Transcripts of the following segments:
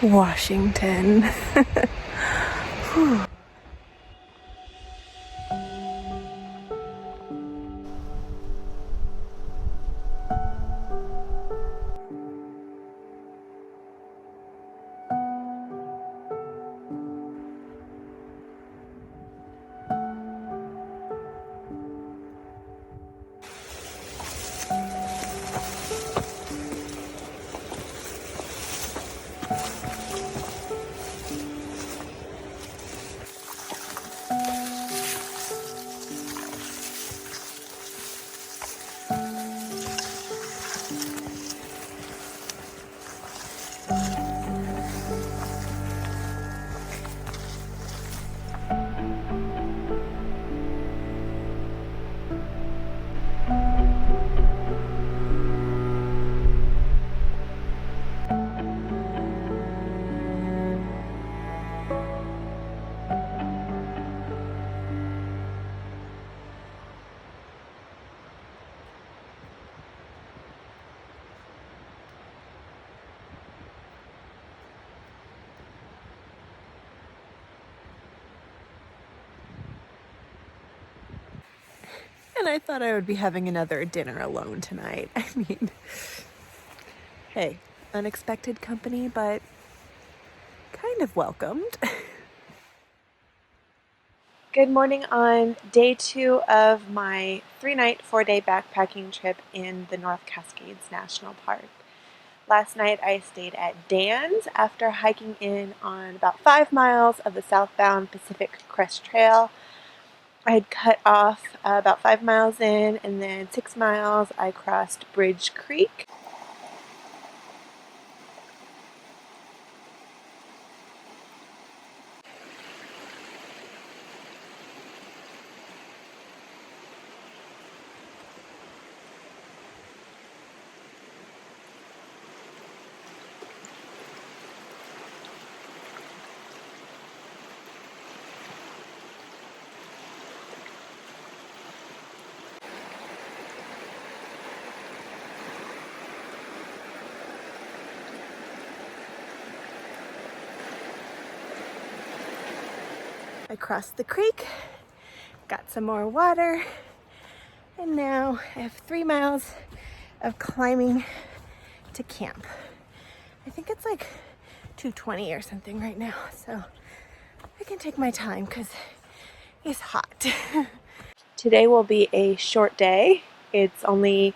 Washington. Whew. And I thought I would be having another dinner alone tonight. I mean, hey, unexpected company, but kind of welcomed. Good morning on day 2 of my 3-night, 4-day backpacking trip in the North Cascades National Park. Last night I stayed at Dan's after hiking in on about 5 miles of the southbound Pacific Crest Trail. I had cut off about 5 miles in, and then 6 miles I crossed Bridge Creek. I crossed the creek, got some more water, and now I have 3 miles of climbing to camp. I think it's like 2:20 or something right now, so I can take my time because it's hot. Today will be a short day. It's only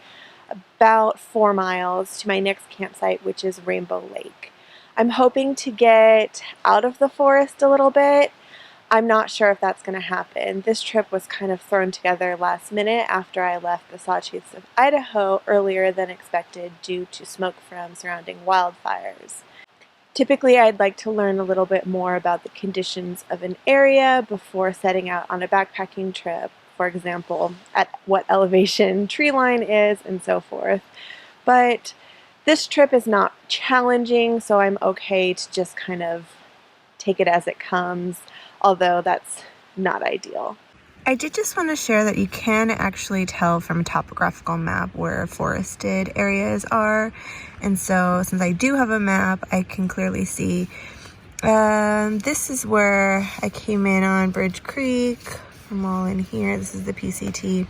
about 4 miles to my next campsite, which is Rainbow Lake. I'm hoping to get out of the forest a little bit. I'm not sure if that's going to happen. This trip was kind of thrown together last minute after I left the Sawtooths of Idaho earlier than expected due to smoke from surrounding wildfires. Typically, I'd like to learn a little bit more about the conditions of an area before setting out on a backpacking trip, for example, at what elevation tree line is and so forth. But this trip is not challenging, so I'm okay to just kind of take it as it comes, although that's not ideal. I did just want to share that you can actually tell from a topographical map where forested areas are, and so since I do have a map, I can clearly see this is where I came in on Bridge Creek from all in here. This is the PCT.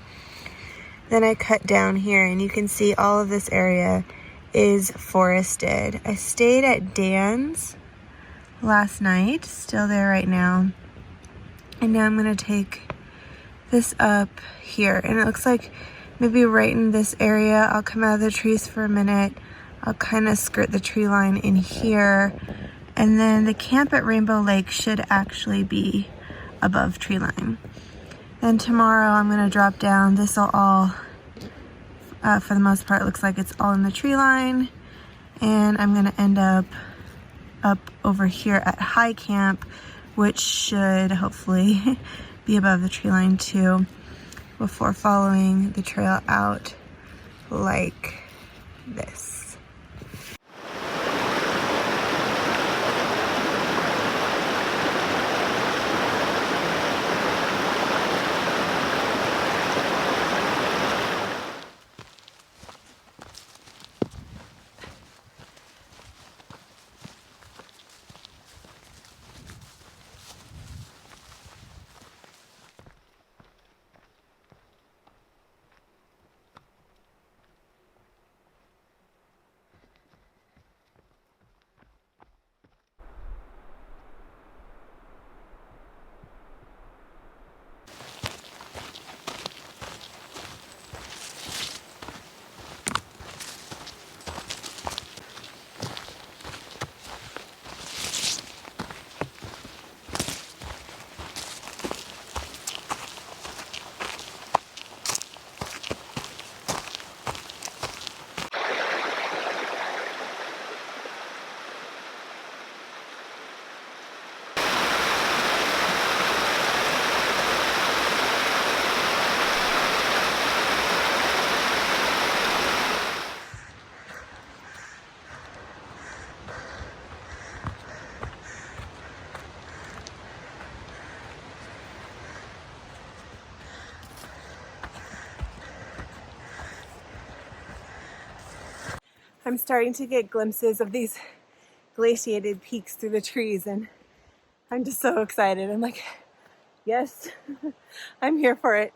Then I cut down here, and you can see all of this area is forested. I stayed at Dan's last night, still there right now, and now I'm gonna take this up here, and it looks like maybe right in this area I'll come out of the trees for a minute. I'll kind of skirt the tree line in here, and then the camp at Rainbow Lake should actually be above tree line. Then tomorrow I'm gonna drop down. This will all for the most part looks like it's all in the tree line, and I'm gonna end up over here at High Camp, which should hopefully be above the tree line too, before following the trail out like this. I'm starting to get glimpses of these glaciated peaks through the trees, and I'm just so excited. I'm like, yes, I'm here for it.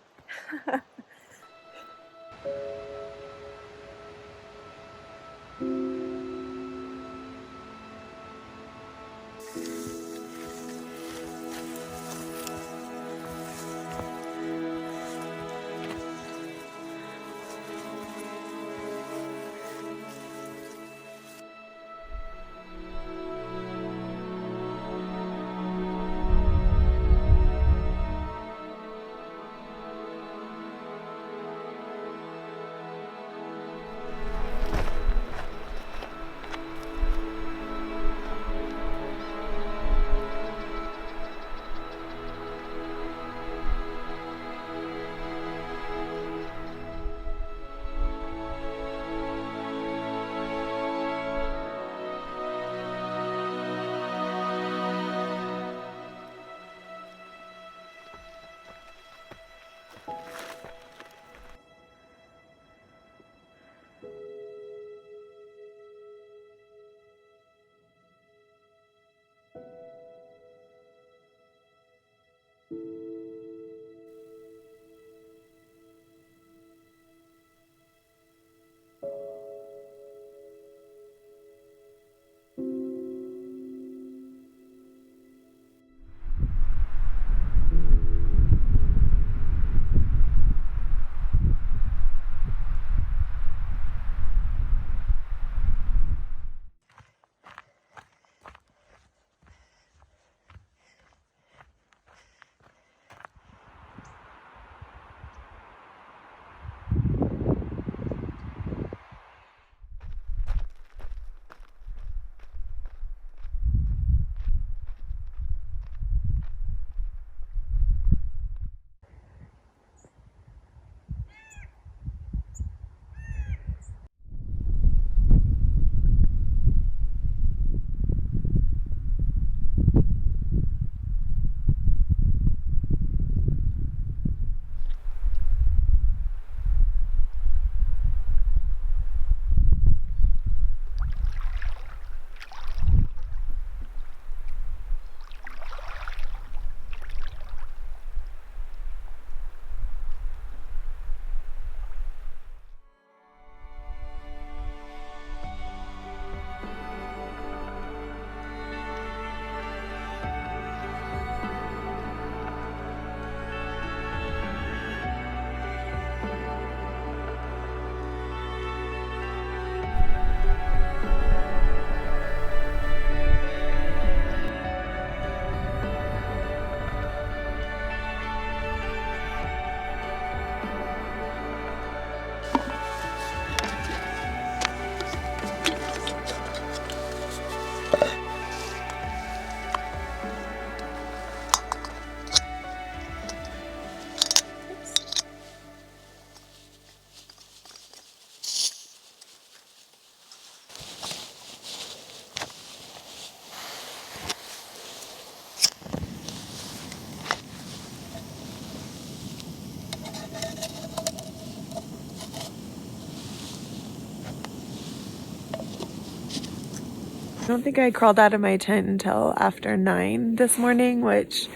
I don't think I crawled out of my tent until after 9 this morning, which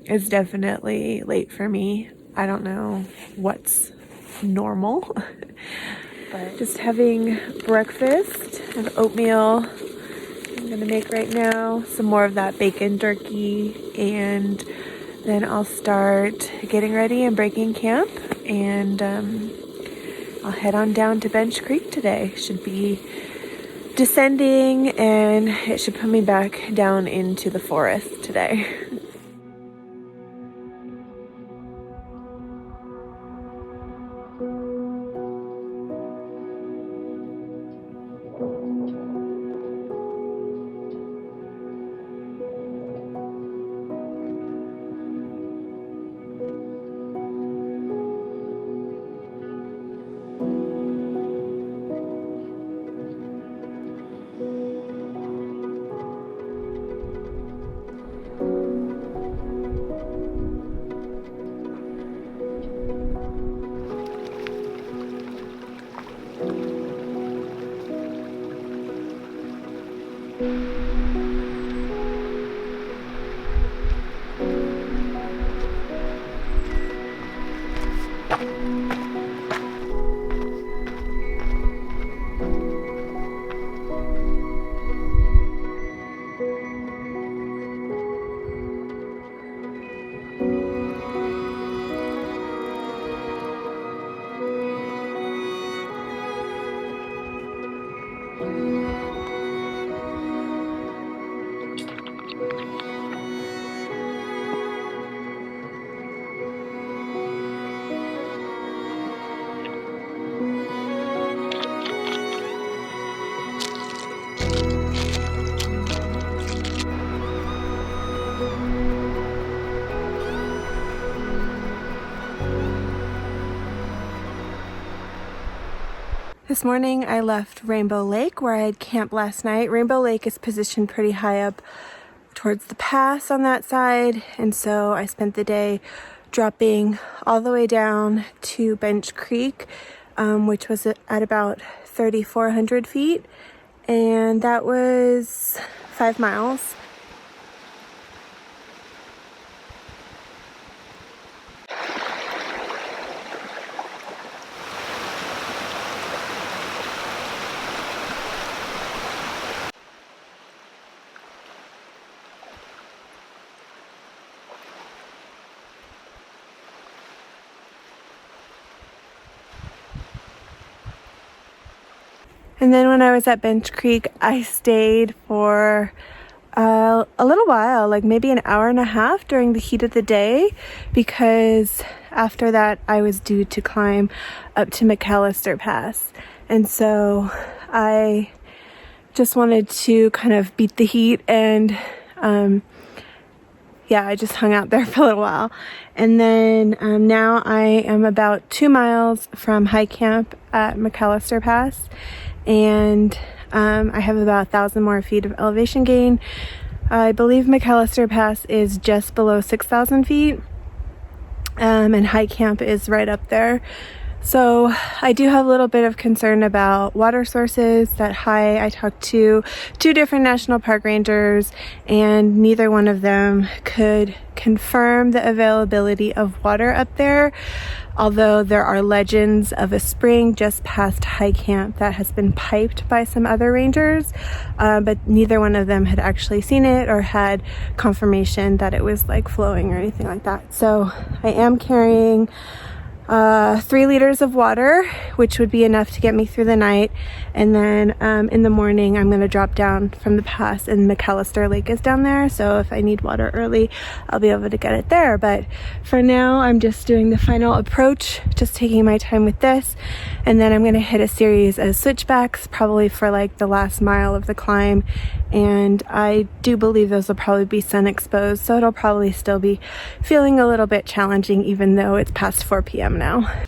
is definitely late for me. I don't know what's normal, but just having breakfast. I have oatmeal I'm gonna make right now, some more of that bacon jerky, and then I'll start getting ready and breaking camp, and I'll head on down to Bridge Creek today. Should be descending, and it should put me back down into the forest today. This morning I left Rainbow Lake where I had camped last night. Rainbow Lake is positioned pretty high up towards the pass on that side, and so I spent the day dropping all the way down to Bridge Creek, which was at about 3,400 feet, and that was 5 miles. And then when I was at Bridge Creek, I stayed for a little while, like maybe an hour and a half during the heat of the day, because after that I was due to climb up to McAllister Pass. And so I just wanted to kind of beat the heat, and yeah, I just hung out there for a little while. And then now I am about 2 miles from high camp at McAllister Pass, and I have about 1,000 more feet of elevation gain. I believe McAllister Pass is just below 6,000 feet, and high camp is right up there. So I do have a little bit of concern about water sources. That high, I talked to 2 different national park rangers, and neither one of them could confirm the availability of water up there, although there are legends of a spring just past high camp that has been piped by some other rangers, but neither one of them had actually seen it or had confirmation that it was like flowing or anything like that. So I am carrying 3 liters of water, which would be enough to get me through the night. And then in the morning I'm going to drop down from the pass, and McAllister Lake is down there, so if I need water early I'll be able to get it there. But for now I'm just doing the final approach, just taking my time with this, and then I'm going to hit a series of switchbacks probably for like the last mile of the climb, and I do believe those will probably be sun exposed, so it'll probably still be feeling a little bit challenging even though it's past 4 p.m. now.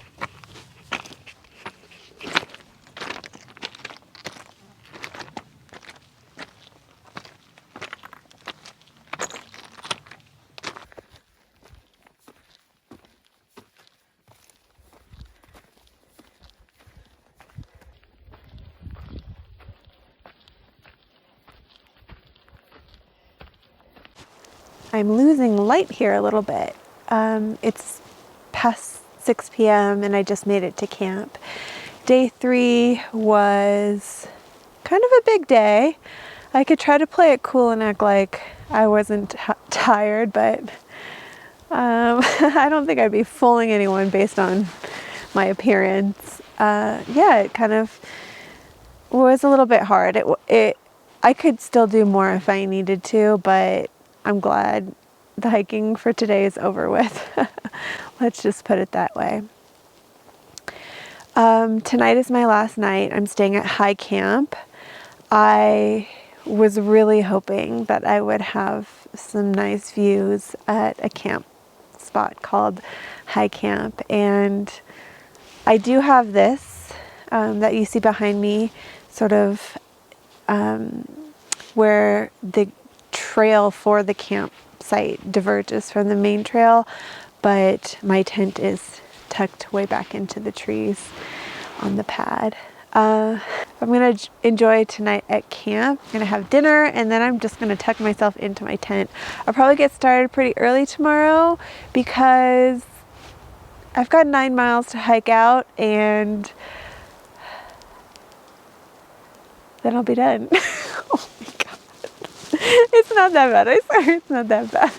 I'm losing light here a little bit. It's past 6 p.m. and I just made it to camp. Day 3 was kind of a big day. I could try to play it cool and act like I wasn't tired, but I don't think I'd be fooling anyone based on my appearance. Yeah, it kind of was a little bit hard. I could still do more if I needed to, but I'm glad the hiking for today is over with. Let's just put it that way. Tonight is my last night. I'm staying at high camp. I was really hoping that I would have some nice views at a camp spot called High Camp, and I do have this that you see behind me, sort of where the trail for the campsite diverges from the main trail, but my tent is tucked way back into the trees on the pad. I'm going to enjoy tonight at camp. I'm going to have dinner, and then I'm just going to tuck myself into my tent. I'll probably get started pretty early tomorrow because I've got 9 miles to hike out, and then I'll be done. Oh my God. It's not that bad. I swear it's not that bad.